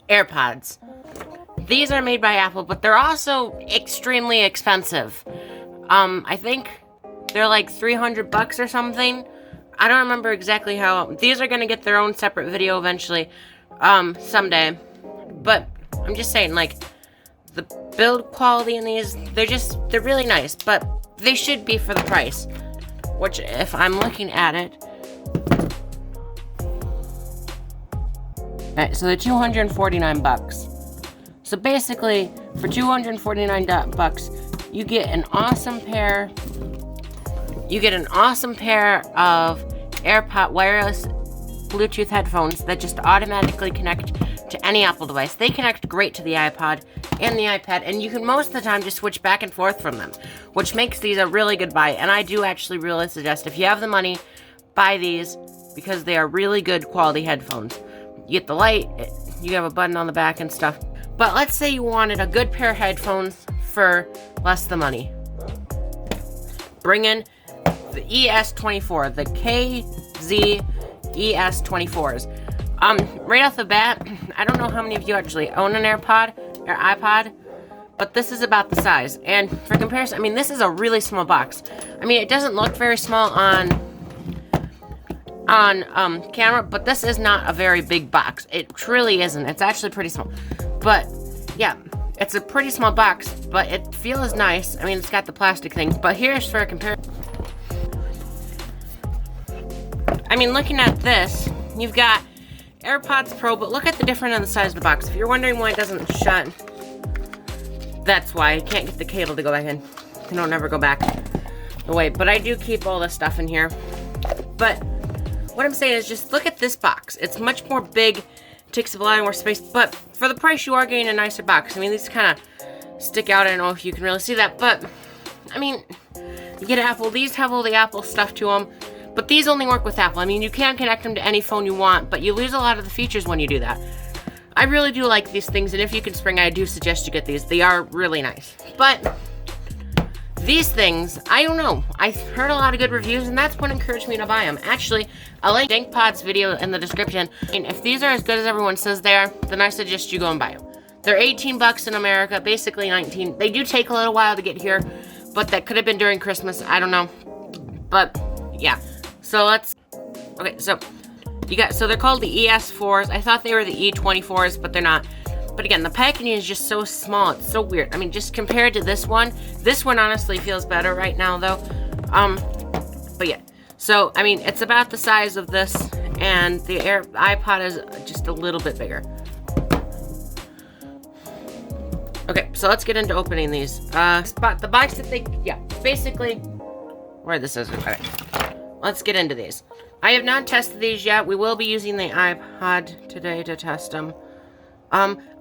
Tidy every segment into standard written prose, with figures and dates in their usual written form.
AirPods. These are made by Apple, but they're also extremely expensive. I think they're like $300 or something. I don't remember exactly how. These are gonna get their own separate video eventually, someday. But I'm just saying, like, the build quality in these, they're really nice, but they should be for the price. Which, if I'm looking at it, alright, so they're $249. So basically, for $249, you get an awesome pair. You get an awesome pair of AirPod wireless Bluetooth headphones that just automatically connect to any Apple device. They connect great to the iPod and the iPad, and you can most of the time just switch back and forth from them, which makes these a really good buy. And I do actually really suggest, if you have the money, buy these because they are really good quality headphones. You get the light, you have a button on the back and stuff. But let's say you wanted a good pair of headphones for less the money. Bring in the ES4, the KZ ES4s. Right off the bat, I don't know how many of you actually own an AirPod or iPod, but this is about the size. And for comparison, I mean, this is a really small box. I mean, it doesn't look very small on camera, but this is not a very big box. It truly isn't. It's actually pretty small. But yeah, it's a pretty small box, but it feels nice. I mean, it's got the plastic thing, but here's for a comparison. I mean, looking at this, you've got AirPods Pro, but look at the difference in the size of the box. If you're wondering why it doesn't shut, that's why. I can't get the cable to go back in. It'll never go back away. But I do keep all this stuff in here. But what I'm saying is, just look at this box. It's much more big, takes up a lot more space, but for the price you are getting a nicer box. I mean, these kind of stick out. I don't know if you can really see that, but I mean, you get Apple. These have all the Apple stuff to them, but these only work with Apple. I mean, you can connect them to any phone you want, but you lose a lot of the features when you do that. I really do like these things, and if you can spring, I do suggest you get these. They are really nice. But these things, I don't know. I've heard a lot of good reviews, and that's what encouraged me to buy them. Actually, I'll link DankPod's video in the description. And if these are as good as everyone says they are, then I suggest you go and buy them. They're $18 in America, basically $19. They do take a little while to get here, but that could have been during Christmas. I don't know. But yeah. So okay, so they're called the ES4s. I thought they were the E24s, but they're not. But again, the packaging is just so small. It's so weird. I mean, just compared to this one honestly feels better right now, though. But yeah. So, I mean, it's about the size of this, and the iPod is just a little bit bigger. Okay, so let's get into opening these. The box that basically, where this is. Okay. Let's get into these. I have not tested these yet. We will be using the iPod today to test them.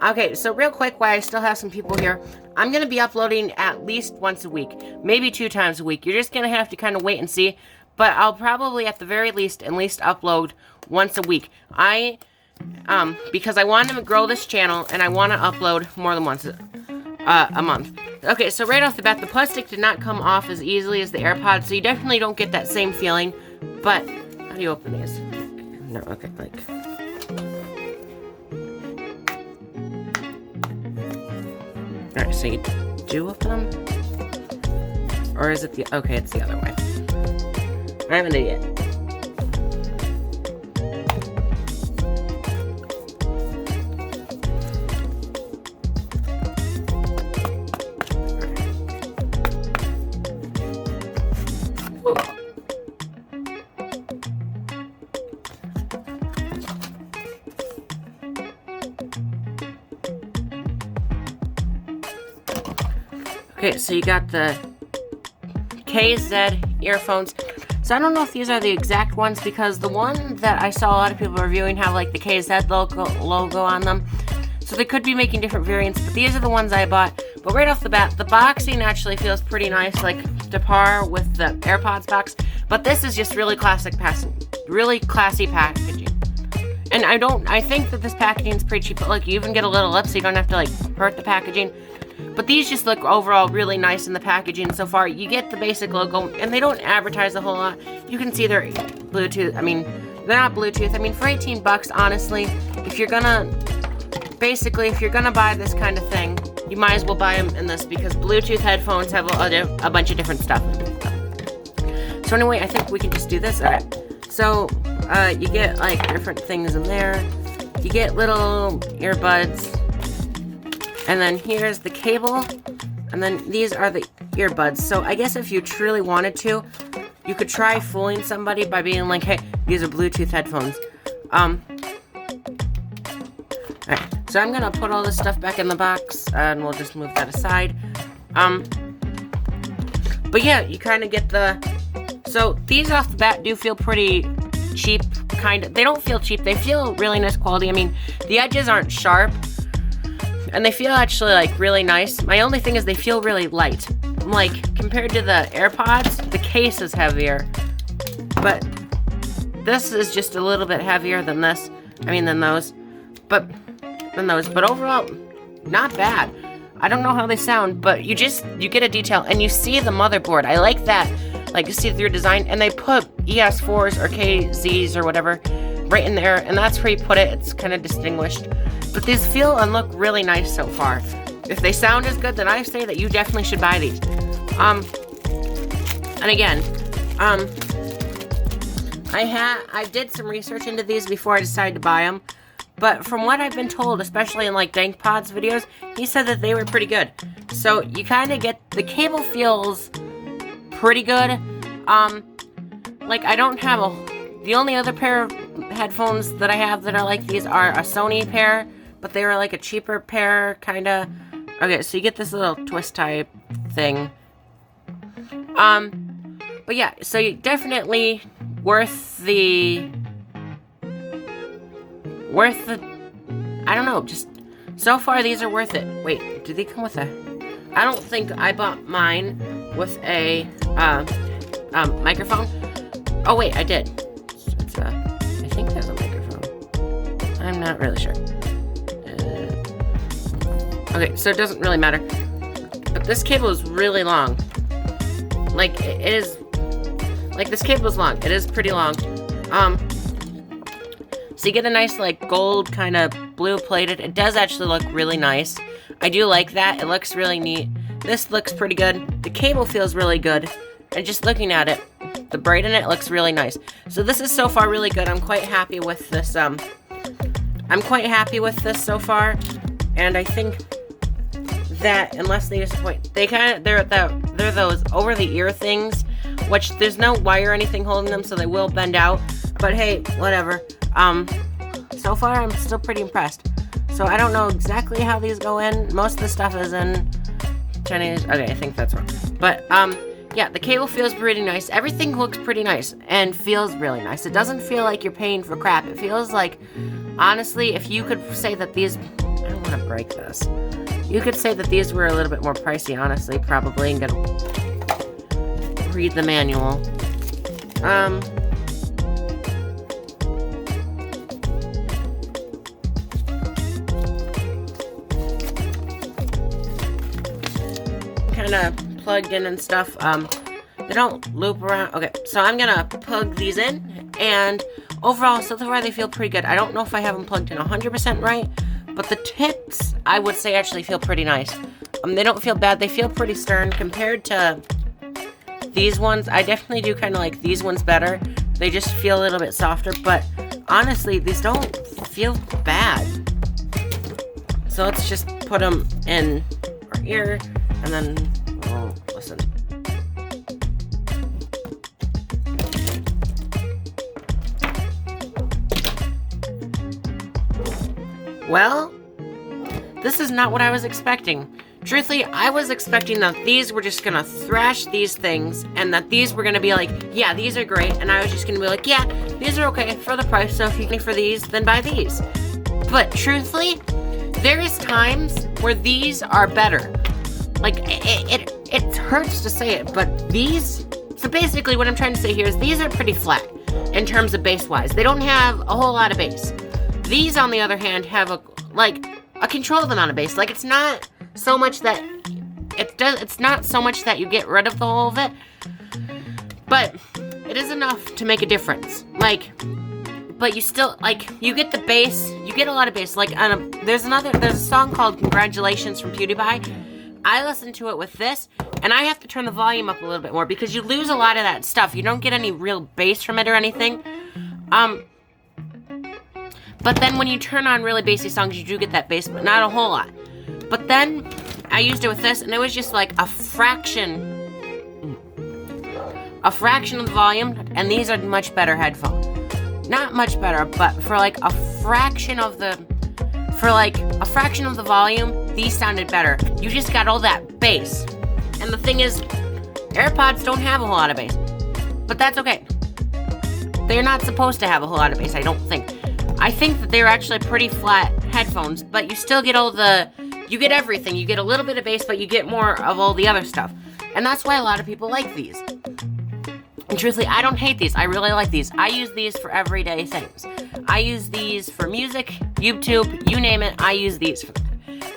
Okay, so real quick, while I still have some people here, I'm going to be uploading at least once a week, maybe 2 times a week. You're just going to have to kind of wait and see, but I'll probably at the very least at least upload once a week. Because I want to grow this channel, and I want to upload more than once a month. Okay, so right off the bat, the plastic did not come off as easily as the AirPods, so you definitely don't get that same feeling, but how do you open these? No, okay, like... Alright, so you do open them? Or is it the... Okay, it's the other way. I'm an idiot. Okay, so you got the KZ earphones. So I don't know if these are the exact ones, because the one that I saw a lot of people reviewing have like the KZ logo on them. So they could be making different variants, but these are the ones I bought. But right off the bat, the boxing actually feels pretty nice, like to par with the AirPods box. But this is just really classy packaging. And I think that this packaging is pretty cheap, but like you even get a little lip so you don't have to like hurt the packaging. But these just look overall really nice in the packaging so far. You get the basic logo, and they don't advertise a whole lot. You can see they're Bluetooth. I mean, they're not Bluetooth. I mean, for $18, honestly, if you're gonna basically, if you're gonna buy this kind of thing, you might as well buy them in this because Bluetooth headphones have a bunch of different stuff. So anyway, I think we can just do this. Okay. So you get like different things in there. You get little earbuds, and then here's the cable, and then these are the earbuds. So I guess if you truly wanted to, you could try fooling somebody by being like, hey, these are Bluetooth headphones. Alright, so I'm gonna put all this stuff back in the box, and we'll just move that aside. But yeah, you kind of get so these off the bat do feel pretty cheap, kind of. They don't feel cheap, they feel really nice quality. I mean, the edges aren't sharp, and they feel actually like really nice. My only thing is they feel really light. Like, compared to the AirPods, the case is heavier, but this is just a little bit heavier than this. I mean, than those. But overall, not bad. I don't know how they sound, but you get a detail, and you see the motherboard. I like that, like, you see through design, and they put ES4s or KZs or whatever right in there, and that's where you put it. It's kind of distinguished. But these feel and look really nice so far. If they sound as good, then I say that you definitely should buy these. And again, I did some research into these before I decided to buy them. But from what I've been told, especially in like DankPod's videos, he said that they were pretty good. So you kind of get, the cable feels pretty good. Like I don't have the only other pair of headphones that I have that are like these are a Sony pair, but they were like a cheaper pair, kind of. Okay, so you get this little twist type thing. But yeah, so you definitely worth the, I don't know, just, so far these are worth it. Wait, do they come with I don't think I bought mine with a, microphone. Oh wait, I did. It's I think there's a microphone. I'm not really sure. Okay, so it doesn't really matter. But this cable is really long. Like, it is, like, this cable is long. It is pretty long. So you get a nice, like, gold kind of blue plated. It does actually look really nice. I do like that. It looks really neat. This looks pretty good. The cable feels really good. And just looking at it, the braid in it looks really nice. So this is so far really good. I'm quite happy with this, so far. And I think that, unless they disappoint, they're those over the ear things, which there's no wire or anything holding them, so they will bend out. But hey, whatever. So far I'm still pretty impressed. So I don't know exactly how these go in. Most of the stuff is in Chinese. Okay, I think that's wrong. But yeah, the cable feels pretty nice. Everything looks pretty nice and feels really nice. It doesn't feel like you're paying for crap. It feels like, honestly, if you could say that these, I don't want to break this. You could say that these were a little bit more pricey, honestly, probably, and gotta read the manual. Kind of plugged in and stuff. They don't loop around. Okay, so I'm gonna plug these in, and overall, so far they feel pretty good. I don't know if I have them plugged in 100% right, but the tips, I would say, actually feel pretty nice. They don't feel bad. They feel pretty stern compared to these ones. I definitely do kind of like these ones better. They just feel a little bit softer, but honestly, these don't feel bad. So let's just put them in our ear, and then we'll listen. Well, this is not what I was expecting. Truthfully, I was expecting that these were just gonna thrash these things, and that these were gonna be like, yeah, these are great, and I was just gonna be like, yeah, these are okay for the price, so if you can for these, then buy these. But truthfully, there is times where these are better. Like, it hurts to say it, but these, so basically what I'm trying to say here is these are pretty flat in terms of bass-wise. They don't have a whole lot of bass. These, on the other hand, have a controlled amount of bass. Like, it's not so much that it's not so much that you get rid of the whole of it, but it is enough to make a difference. Like, but you still, like, you get the bass. You get a lot of bass. Like, there's a song called Congratulations from PewDiePie. I listen to it with this, and I have to turn the volume up a little bit more because you lose a lot of that stuff. You don't get any real bass from it or anything. But then when you turn on really bassy songs, you do get that bass, but not a whole lot. But then I used it with this, and it was just like a fraction of the volume, and these are much better headphones. Not much better, but for like a fraction of the volume, these sounded better. You just got all that bass. And the thing is, AirPods don't have a whole lot of bass. But that's okay. They're not supposed to have a whole lot of bass, I don't think. I think that they're actually pretty flat headphones, but you still get you get everything. You get a little bit of bass, but you get more of all the other stuff. And that's why a lot of people like these. And truthfully, I don't hate these. I really like these. I use these for everyday things. I use these for music, YouTube, you name it, I use these for.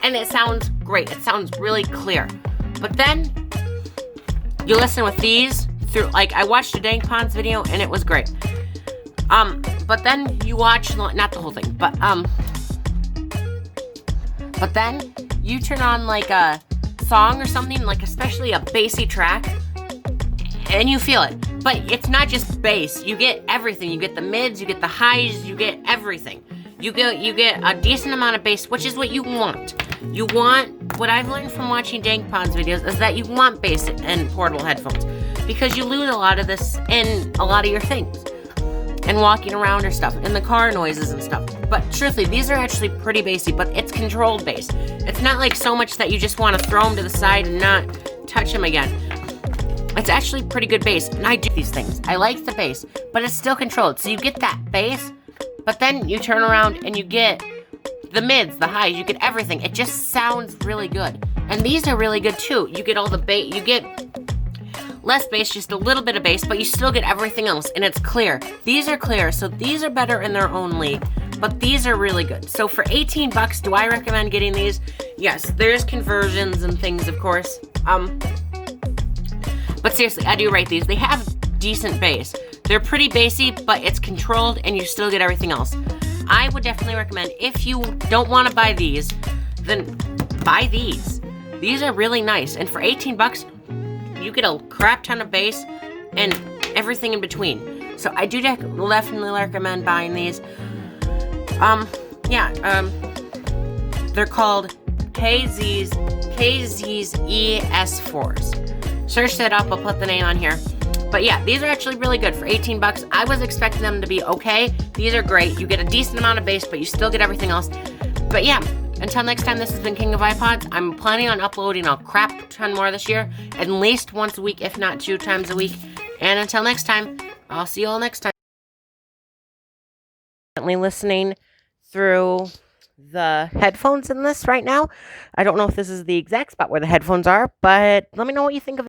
And it sounds great. It sounds really clear. But then, you listen with these through, like, I watched a Dank Ponds video, and it was great. But then you watch, not the whole thing, but then you turn on, like, a song or something, like, especially a bassy track, and you feel it. But it's not just bass. You get everything. You get the mids, you get the highs, you get everything. You get a decent amount of bass, which is what you want. You want, what I've learned from watching Dank Ponds videos is that you want bass in portable headphones, because you lose a lot of this in a lot of your things. And walking around or stuff, and the car noises and stuff. But truthfully, these are actually pretty bassy, but it's controlled bass. It's not like so much that you just want to throw them to the side and not touch them again. It's actually pretty good bass, and I do these things. I like the bass, but it's still controlled. So you get that bass, but then you turn around and you get the mids, the highs, you get everything. It just sounds really good. And these are really good too. You get all the bass, you get less bass, just a little bit of bass, but you still get everything else, and it's clear. These are clear, so these are better in their own league, but these are really good. So for 18 bucks, do I recommend getting these? Yes, there's conversions and things, of course. But seriously, I do rate these. They have decent bass. They're pretty bassy, but it's controlled, and you still get everything else. I would definitely recommend, if you don't want to buy these, then buy these. These are really nice, and for 18 bucks, you get a crap ton of bass and everything in between. So I do definitely recommend buying these. They're called KZ's ES4s. Search that up, I'll put the name on here. But yeah, these are actually really good for 18 bucks. I was expecting them to be okay. These are great. You get a decent amount of bass, but you still get everything else. But yeah, until next time, this has been King of iPods. I'm planning on uploading a crap ton more this year, at least once a week, if not 2 times a week. And until next time, I'll see you all next time. Currently listening through the headphones in this right now. I don't know if this is the exact spot where the headphones are, but let me know what you think of it.